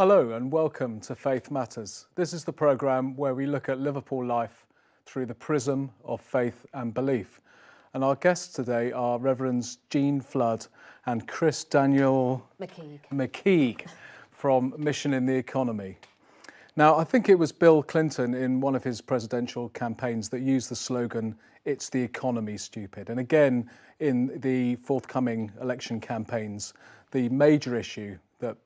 Hello and welcome to Faith Matters. This is the programme where we look at Liverpool life through the prism of faith and belief. And our guests today are Reverends Jean Flood and Chris Daniel McKeague from Mission in the Economy. Now, I think it was Bill Clinton in one of his presidential campaigns that used the slogan, "It's the economy, stupid." And again, in the forthcoming election campaigns, the major issue that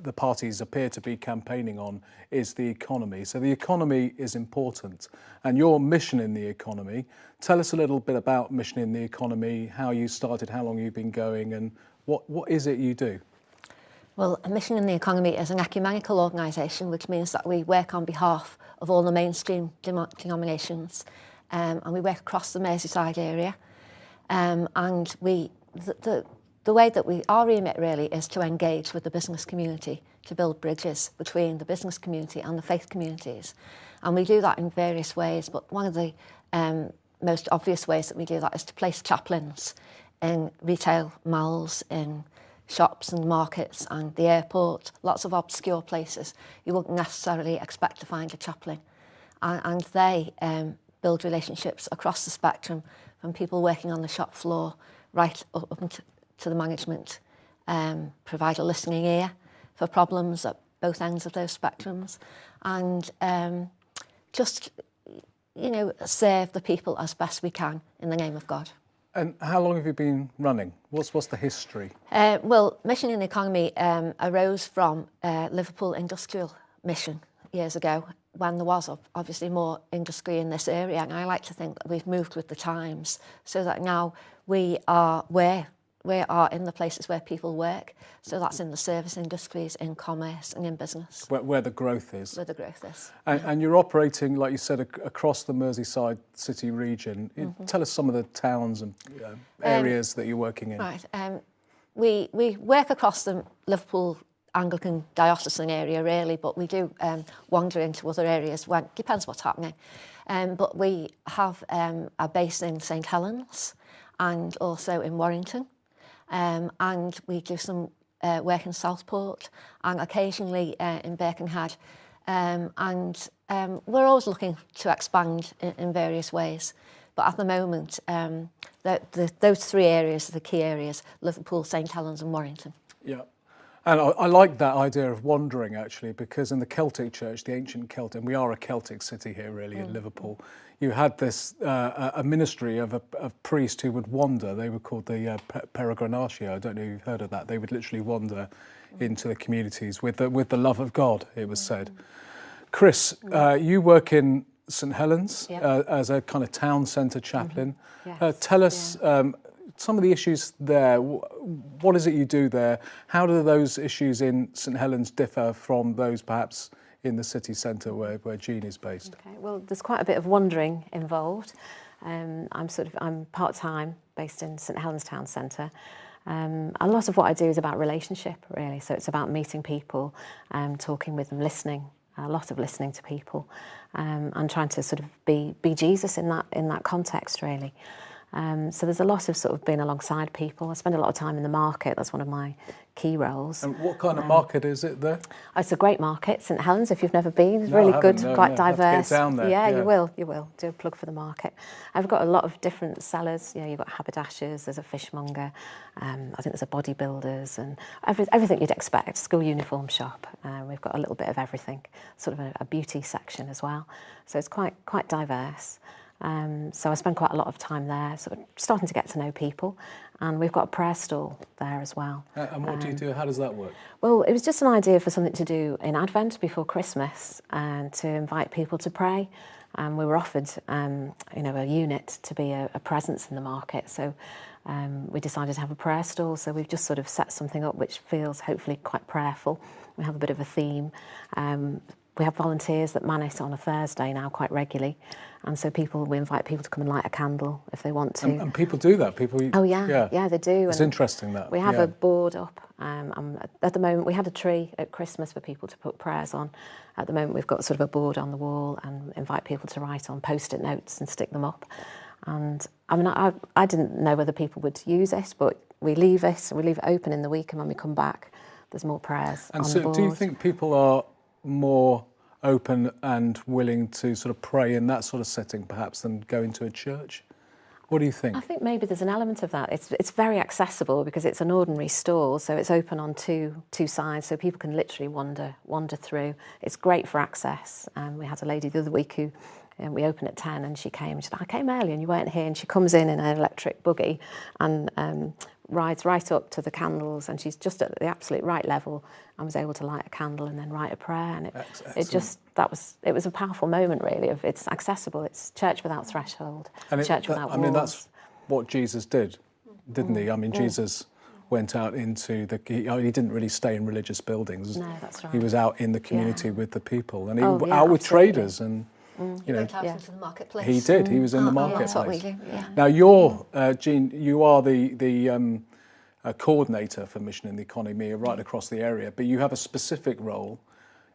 the parties appear to be campaigning on is the economy. So the economy is important. And your mission in the economy, tell us a little bit about Mission in the Economy, how you started, how long you've been going, and what is it you do? Well, Mission in the Economy is an ecumenical organisation, which means that we work on behalf of all the mainstream denominations, and we work across the Merseyside area. And the way that our remit really is to engage with the business community, to build bridges between the business community and the faith communities. And we do that in various ways, but one of the most obvious ways that we do that is to place chaplains in retail malls, in shops and markets and the airport, lots of obscure places. You wouldn't necessarily expect to find a chaplain. And they build relationships across the spectrum, from people working on the shop floor right up to the management, provide a listening ear for problems at both ends of those spectrums, and just, serve the people as best we can in the name of God. And how long have you been running? What's the history? Well, Mission in the Economy arose from Liverpool Industrial Mission years ago, when there was obviously more industry in this area, and I like to think that we've moved with the times, so that now we are in the places where people work. So that's in the service industries, in commerce and in business. Where the growth is. Where the growth is. And you're operating, like you said, across the Merseyside city region. Mm-hmm. Tell us some of the towns and areas that you're working in. Right. We work across the Liverpool Anglican diocesan area really, but we do wander into other areas when depends what's happening. But we have a base in St Helens and also in Warrington. And we do some work in Southport and occasionally in Birkenhead. And we're always looking to expand in various ways. But at the moment, those three areas are the key areas: Liverpool, St Helens and Warrington. Yeah. And I like that idea of wandering, actually, because in the Celtic Church, the ancient Celtic, and we are a Celtic city here, really, in Liverpool, you had this a ministry of a priest who would wander. They were called the Peregrinatio. I don't know if you've heard of that. They would literally wander into the communities with the love of God, it was said. Chris, you work in St Helens as a kind of town centre chaplain. Yes. Tell us some of the issues there. What is it you do there? How do those issues in St Helens differ from those perhaps in the city centre where Jean is based? Okay, well, there's quite a bit of wandering involved. I'm part-time based in St Helens Town Centre. A lot of what I do is about relationship, really. So it's about meeting people, talking with them, listening. A lot of listening to people, and trying to sort of be Jesus in that context, really. So there's a lot of sort of being alongside people. I spend a lot of time in the market. That's one of my key roles. And what kind of market is it there? It's a great market, St Helens, if you've never been. It's really good, quite diverse. Have to get down there. Yeah, you will. Do a plug for the market. I've got a lot of different sellers. You've got haberdashers, there's a fishmonger, I think there's a bodybuilders, and everything you'd expect. School uniform shop. We've got a little bit of everything. Sort of a beauty section as well. So it's quite diverse. So I spend quite a lot of time there, sort of starting to get to know people, and we've got a prayer stall there as well. And what do you do? How does that work? Well, it was just an idea for something to do in Advent before Christmas, and to invite people to pray. We were offered, a unit to be a presence in the market, so we decided to have a prayer stall. So we've just sort of set something up which feels hopefully quite prayerful. We have a bit of a theme. We have volunteers that man it on a Thursday now quite regularly, and so we invite people to come and light a candle if they want to. And people do that? Yeah, they do. It's interesting that. We have a board up. At the moment, we had a tree at Christmas for people to put prayers on. At the moment, we've got sort of a board on the wall and invite people to write on Post-it notes and stick them up. And I mean, I didn't know whether people would use it, but we leave it open in the week, and when we come back, there's more prayers And on so the board. do you think people are more open and willing to sort of pray in that sort of setting perhaps than going to a church? What do you think? I think maybe there's an element of that. It's very accessible because it's an ordinary stall, so it's open on two sides, so people can literally wander through. It's great for access. We had a lady the other week who we opened at 10 and she came and she said, I came early and you weren't here, and she comes in an electric buggy and rides right up to the candles, and she's just at the absolute right level and was able to light a candle and then write a prayer, and it was a powerful moment really of it's accessible, it's church without threshold, and church without walls. I mean, that's what Jesus did, didn't he? I mean, Jesus went out into he didn't really stay in religious buildings. No, that's right. He was out in the community with the people, and he Oh, was yeah, out with absolutely. traders, and He went out into the marketplace. he did. He was in the marketplace. That's what we do, yeah. Now, you're, Jean, you are the coordinator for Mission in the Economy right across the area, but you have a specific role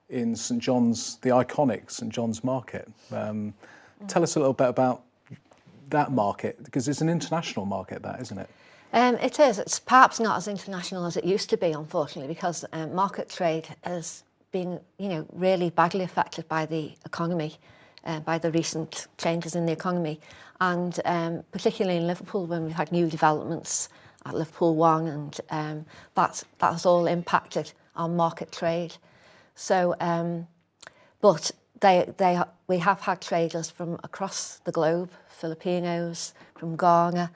in St John's, the iconic St John's Market. Tell us a little bit about that market, because it's an international market, that, isn't it? It is. It's perhaps not as international as it used to be, unfortunately, because market trade has been, really badly affected by the economy, by the recent changes in the economy, and particularly in Liverpool, when we've had new developments at Liverpool 1, and that has all impacted on market trade. So, but we have had traders from across the globe, Filipinos, from Ghana,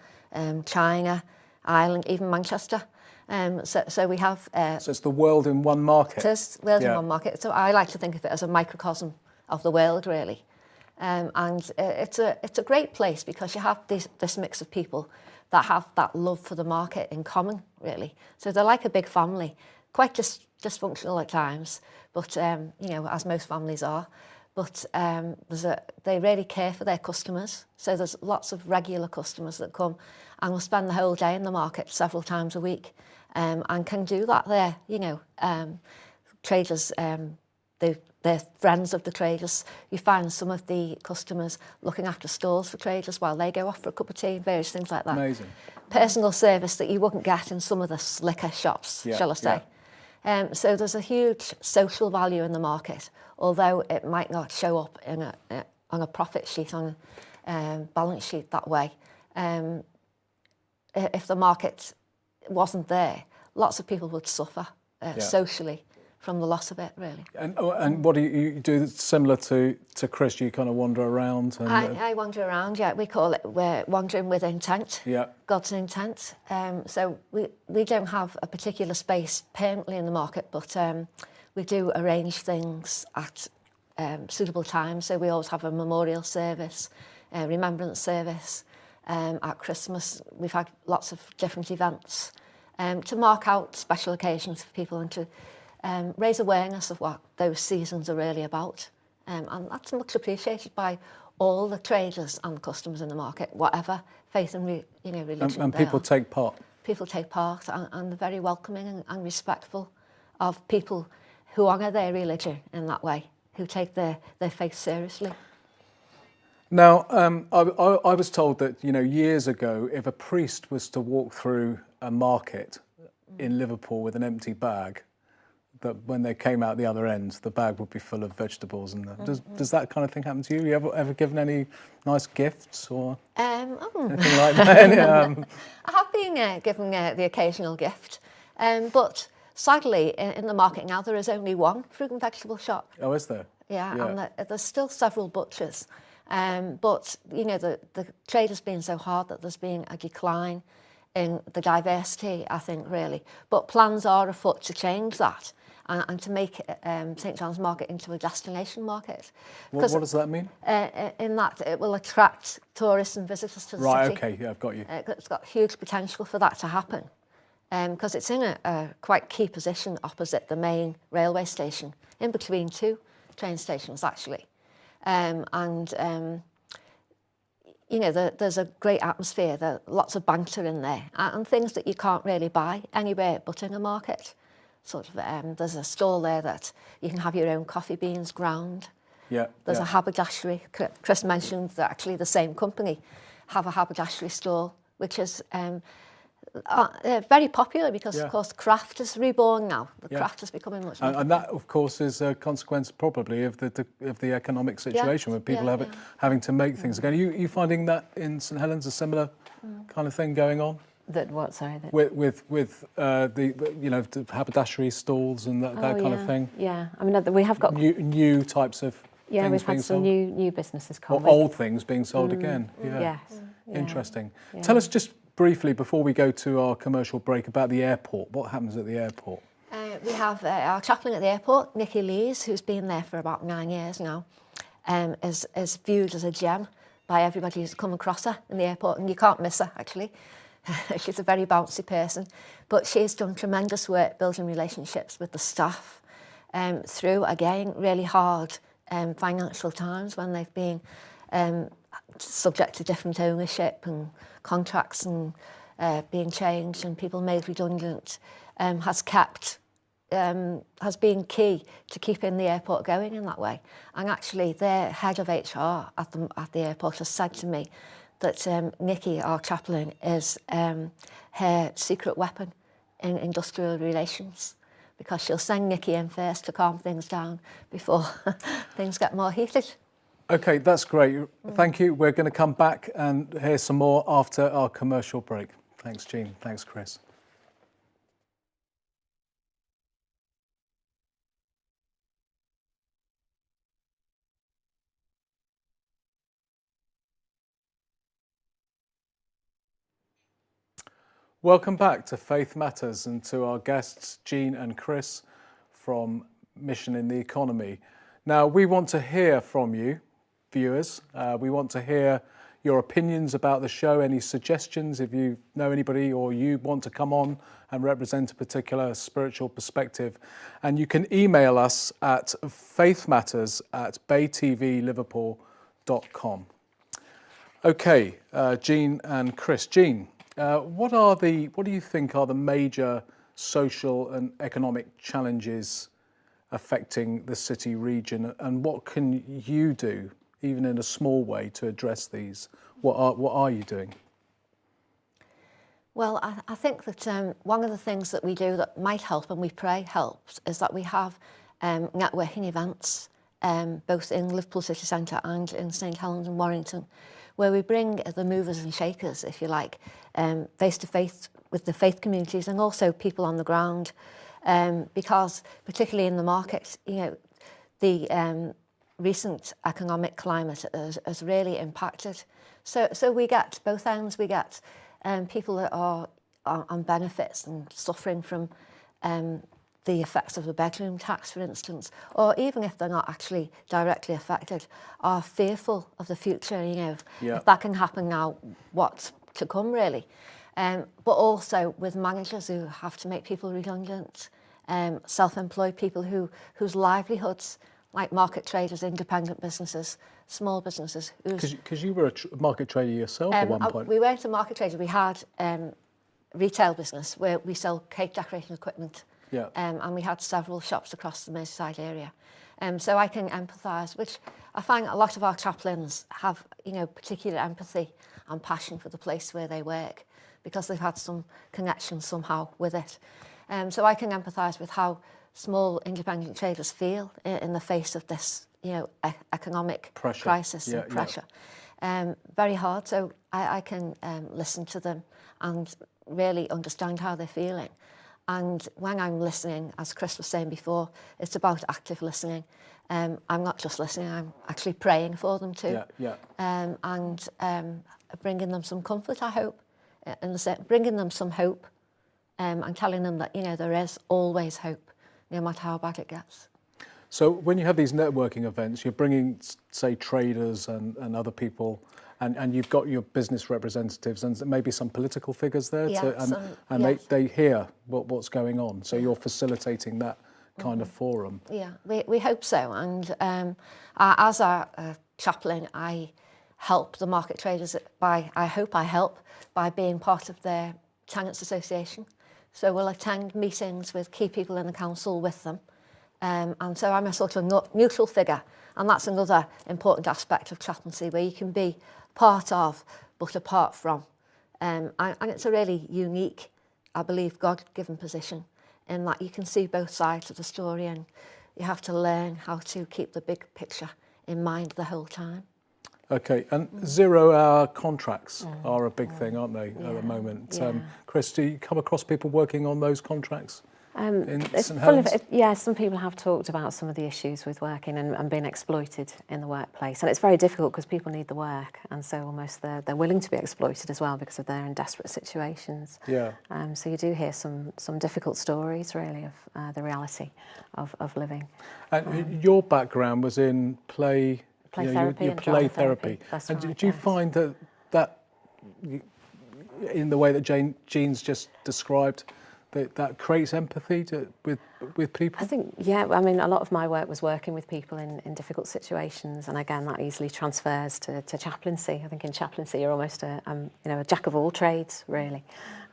China, Ireland, even Manchester. So we have... so it's the world in one market. It is world in one market. So I like to think of it as a microcosm of the world, really. And it's a great place because you have this mix of people that have that love for the market in common, really. So they're like a big family, quite dysfunctional at times, but, as most families are. But they really care for their customers. So there's lots of regular customers that come and will spend the whole day in the market several times a week, and can do that there. Traders, they're friends of the traders. You find some of the customers looking after stalls for traders while they go off for a cup of tea, various things like that. Amazing. Personal service that you wouldn't get in some of the slicker shops, shall I say. So there's a huge social value in the market, although it might not show up on a profit sheet, on a balance sheet that way. If the market wasn't there, lots of people would suffer socially from the loss of it, really. And what do you do similar to Chris? You kind of wander around? And, I wander around, yeah. We call it, we're wandering with intent, God's intent. So we don't have a particular space permanently in the market, but we do arrange things at suitable times. So we always have a memorial service, a remembrance service. At Christmas, we've had lots of different events to mark out special occasions for people and to raise awareness of what those seasons are really about. And that's much appreciated by all the traders and customers in the market, whatever faith and religion and they people are. take part. People take part and they're very welcoming and respectful of people who honour their religion in that way, who take their faith seriously. Now, I was told that, years ago, if a priest was to walk through a market in Liverpool with an empty bag, that when they came out the other end, the bag would be full of vegetables. And does that kind of thing happen to you? You ever given any nice gifts or anything like that? I have been given the occasional gift, but sadly, in the market now, there is only one fruit and vegetable shop. Oh, is there? Yeah. And there's still several butchers. But, the trade has been so hard that there's been a decline in the diversity, I think, really. But plans are afoot to change that and to make St John's Market into a destination market. What does that mean? In that it will attract tourists and visitors to the city. Right, okay, yeah, I've got you. It's got huge potential for that to happen because it's in a quite key position opposite the main railway station, in between two train stations, actually. There's a great atmosphere. There are lots of banter in there and things that you can't really buy anywhere but in a market. There's a stall there that you can have your own coffee beans ground. There's a haberdashery. Chris mentioned that actually the same company have a haberdashery stall, which is Very popular because, Yeah. of course, craft is reborn now. The Yeah. craft is becoming much more And that, of course, is a consequence probably of the economic situation where people having to make things again. You finding that in St Helens a similar kind of thing going on? That what? Sorry. That... With the haberdashery stalls and that kind of thing. Yeah, I mean we have got new types of yeah. things We've had being some sold. new businesses come. Or old things being sold again. Yeah. Yes. Yeah. Interesting. Yeah. Tell us just briefly before we go to our commercial break about the airport. What happens at the airport? We have our chaplain at the airport, Nikki Lees, who's been there for about 9 years now, is viewed as a gem by everybody who's come across her in the airport, and you can't miss her, actually. She's a very bouncy person, but she's done tremendous work building relationships with the staff through, again, really hard financial times when they've been subject to different ownership and contracts and being changed and people made redundant, has been key to keeping the airport going in that way. And actually, their head of HR at the airport has said to me that Nikki, our chaplain, is her secret weapon in industrial relations, because she'll send Nikki in first to calm things down before things get more heated. Okay, that's great. Thank you. We're going to come back and hear some more after our commercial break. Thanks, Jean. Thanks, Chris. Welcome back to Faith Matters and to our guests, Jean and Chris from Mission in the Economy. Now, we want to hear from you, viewers. We want to hear your opinions about the show, any suggestions if you know anybody or you want to come on and represent a particular spiritual perspective. And you can email us at faithmatters@baytvliverpool.com. Okay, Jean and Chris. Jean, what do you think are the major social and economic challenges affecting the city region, and what can you do, even in a small way, to address these? What are you doing? Well, I think that one of the things that we do that might help, and we pray helps, is that we have networking events, both in Liverpool City Centre and in St Helens and Warrington, where we bring the movers and shakers, if you like, face to face with the faith communities and also people on the ground, because particularly in the market, the recent economic climate has really impacted. So we get both ends. We get people that are on benefits and suffering from the effects of the bedroom tax, for instance, or even if they're not actually directly affected, are fearful of the future, if that can happen now, what's to come, really. But also with managers who have to make people redundant, self-employed people whose livelihoods, like market traders, independent businesses, small businesses. Because you were a market trader yourself at one point. We weren't a market trader. We had retail business where we sell cake decorating equipment. Yeah. And we had several shops across the Merseyside area. So I can empathise, which I find a lot of our chaplains have, particular empathy and passion for the place where they work because they've had some connection somehow with it. So I can empathise with how small independent traders feel in the face of this, economic crisis and pressure. Very hard. So I can listen to them and really understand how they're feeling. And when I'm listening, as Chris was saying before, it's about active listening. I'm not just listening, I'm actually praying for them too. And bringing them some comfort, I hope, bringing them some hope and telling them that, there is always hope, no matter how bad it gets. So when you have these networking events, you're bringing, say, traders and other people, and you've got your business representatives and maybe some political figures there, they hear what's going on. So you're facilitating that kind of forum. Yeah, we hope so. And as a chaplain, I help the market traders I help by being part of their tenants association. So we'll attend meetings with key people in the council with them. And so I'm a sort of neutral figure. And that's another important aspect of chaplaincy, where you can be part of, but apart from And it's a really unique, I believe, God-given position in that you can see both sides of the story, and you have to learn how to keep the big picture in mind the whole time. Okay, and 0-hour contracts are a big thing, aren't they, at the moment? Yeah. Chris, do you come across people working on those contracts in It's St full of, Helens? yeah, some people have talked about some of the issues with working and being exploited in the workplace. And it's very difficult because people need the work, and so almost they're willing to be exploited as well because they're in desperate situations. Yeah. So you do hear some difficult stories, really, of the reality of living. And your background was in play Therapy your and play drama therapy. That's and right, do you yes. find that in the way that Jean's just described, that creates empathy with people? I think, yeah, I mean, a lot of my work was working with people in difficult situations, and again, that easily transfers to chaplaincy. I think in chaplaincy, you're almost a jack of all trades, really.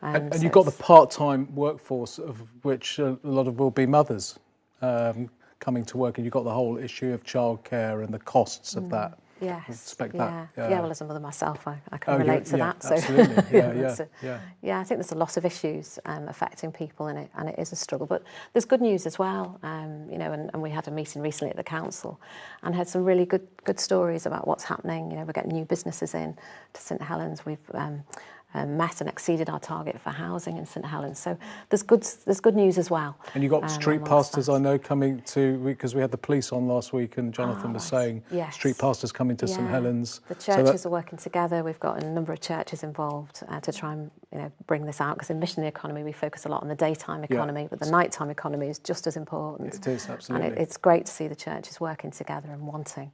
And so you've got the part-time workforce, of which a lot of will be mothers coming to work, and you've got the whole issue of childcare and the costs of that. Yes. I expect yeah. that. Yeah. Well, as a mother myself, I can relate to that. So Absolutely. yeah, I think there's a lot of issues affecting people, and it is a struggle. But there's good news as well. And we had a meeting recently at the council, and had some really good stories about what's happening. We're getting new businesses in to St Helens. We've met and exceeded our target for housing in St Helens. So there's good news as well. And you got street pastors, I know, coming to, because we had the police on last week, and Jonathan was saying street pastors coming to St Helens. The churches are working together. We've got a number of churches involved to try and bring this out, because in missionary economy we focus a lot on the daytime economy, but the nighttime economy is just as important. It is, absolutely. And it's great to see the churches working together and wanting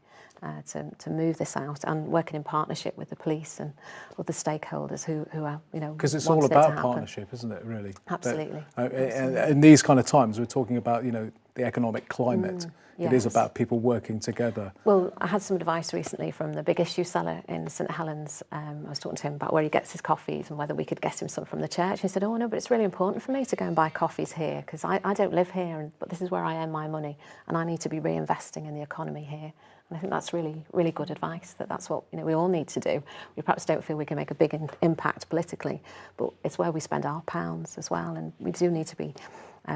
to move this out, and working in partnership with the police and other stakeholders who are, because it's all about partnership, isn't it, really? Absolutely. In these kind of times, we're talking about, the economic climate. Yes. It is about people working together. Well, I had some advice recently from the big issue seller in St Helens. I was talking to him about where he gets his coffees and whether we could get him some from the church. He said, oh no, but it's really important for me to go and buy coffees here, because I don't live here, but this is where I earn my money, and I need to be reinvesting in the economy here. And I think that's really, really good advice, that's what we all need to do. We perhaps don't feel we can make a big impact politically, but it's where we spend our pounds as well, and we do need to be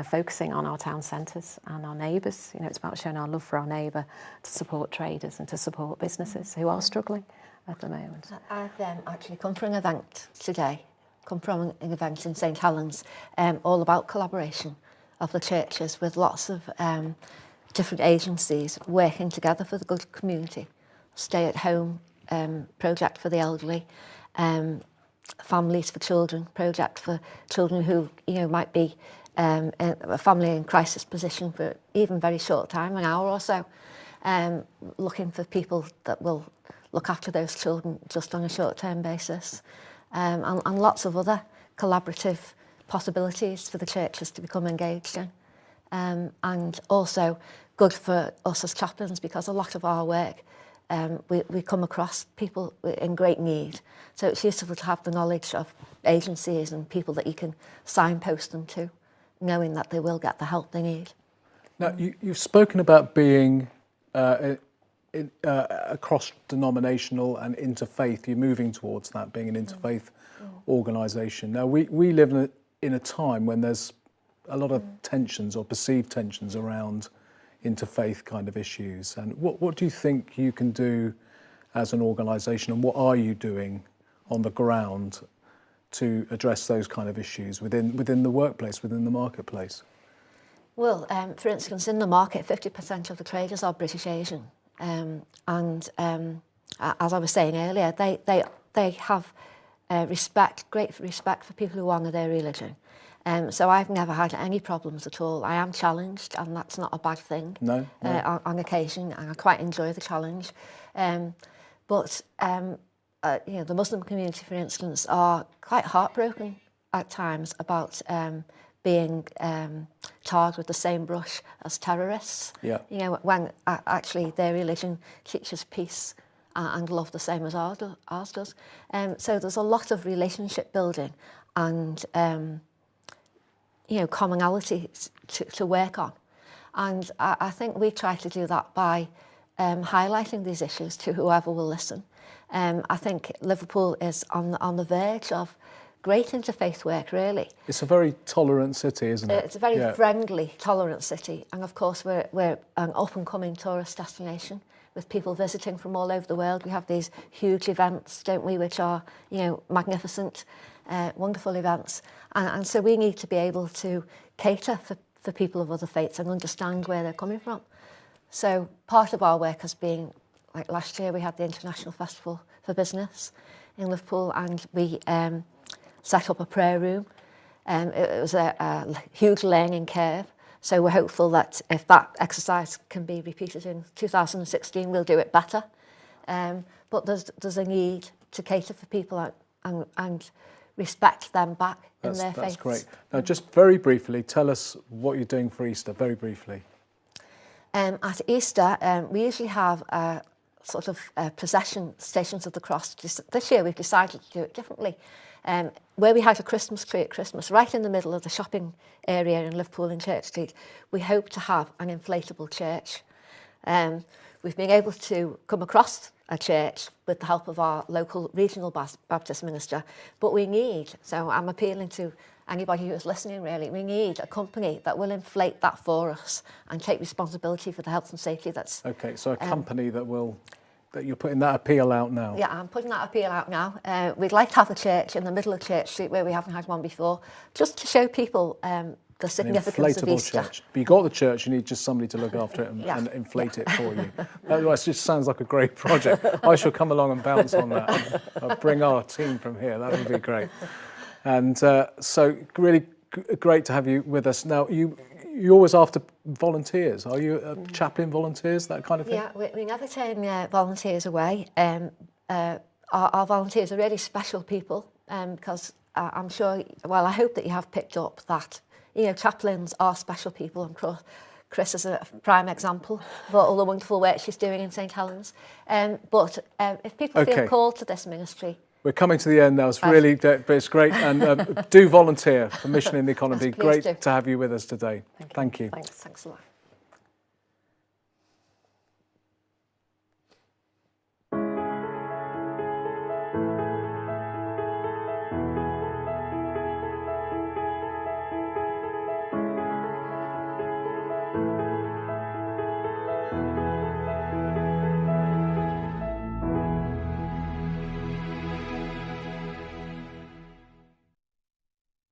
focusing on our town centres and our neighbours. It's about showing our love for our neighbour, to support traders and to support businesses who are struggling at the moment. I've actually come from an event today, an event in St Helens, all about collaboration of the churches with lots of different agencies working together for the good community. Stay at home project for the elderly, families for children project for children who might be a family in crisis position for even very short time, an hour or so, looking for people that will look after those children just on a short-term basis, and lots of other collaborative possibilities for the churches to become engaged in, and also good for us as chaplains, because a lot of our work we come across people in great need, so it's useful to have the knowledge of agencies and people that you can signpost them to, knowing that they will get the help they need. Now, you've spoken about being cross-denominational and interfaith. You're moving towards that, being an interfaith organisation. Now, we live in a time when there's a lot of tensions or perceived tensions around interfaith kind of issues. And what do you think you can do as an organisation, and what are you doing on the ground to address those kind of issues within the workplace, within the marketplace? Well, for instance, in the market, 50% of the traders are British Asian, and as I was saying earlier, they have great respect for people who honour their religion. So I've never had any problems at all. I am challenged, and that's not a bad thing. No. On occasion, and I quite enjoy the challenge. But the Muslim community, for instance, are quite heartbroken at times about being tarred with the same brush as terrorists. Yeah. When actually their religion teaches peace and love the same as ours does. So there's a lot of relationship building and commonality to work on. And I think we try to do that by highlighting these issues to whoever will listen, I think Liverpool is on the verge of great interfaith work, really. It's a very tolerant city, isn't it? It's a very friendly, tolerant city, and of course we're an up-and-coming tourist destination with people visiting from all over the world. We have these huge events, don't we, which are, you know, magnificent, wonderful events, and so we need to be able to cater for people of other faiths and understand where they're coming from. So part of our work has been, like last year we had the International Festival for Business in Liverpool, and we set up a prayer room. It was a huge learning curve. So we're hopeful that if that exercise can be repeated in 2016, we'll do it better. But there's a need to cater for people and respect them back in their faiths. That's great. Now, just very briefly, tell us what you're doing for Easter, very briefly. At Easter, we usually have a sort of procession, Stations of the Cross. This year we've decided to do it differently. Where we had a Christmas tree at Christmas, right in the middle of the shopping area in Liverpool in Church Street, we hope to have an inflatable church. We've been able to come across a church with the help of our local regional Baptist minister, but we need, so I'm appealing to anybody who's listening really, we need a company that will inflate that for us and take responsibility for the health and safety that's... Okay, so a company that you're putting that appeal out now. Yeah, I'm putting that appeal out now. We'd like to have a church in the middle of Church Street where we haven't had one before, just to show people the significance of Easter. Church. But you got the church, you need just somebody to look after it and inflate it for you. That just sounds like a great project. I shall come along and bounce on that. I'll bring our team from here. That would be great. And so really great to have you with us. Now, you're always after volunteers. Are you chaplain volunteers, that kind of thing? Yeah, we never turn volunteers away. Our volunteers are really special people because I'm sure, well, I hope that you have picked up that, you know, chaplains are special people, and Chris is a prime example of all the wonderful work she's doing in St Helens. But if people feel called to this ministry... We're coming to the end now. It's really, but it's great. And do volunteer for Mission in the Economy. Yes, great do. to have you with us today. Thank you. Thanks a lot.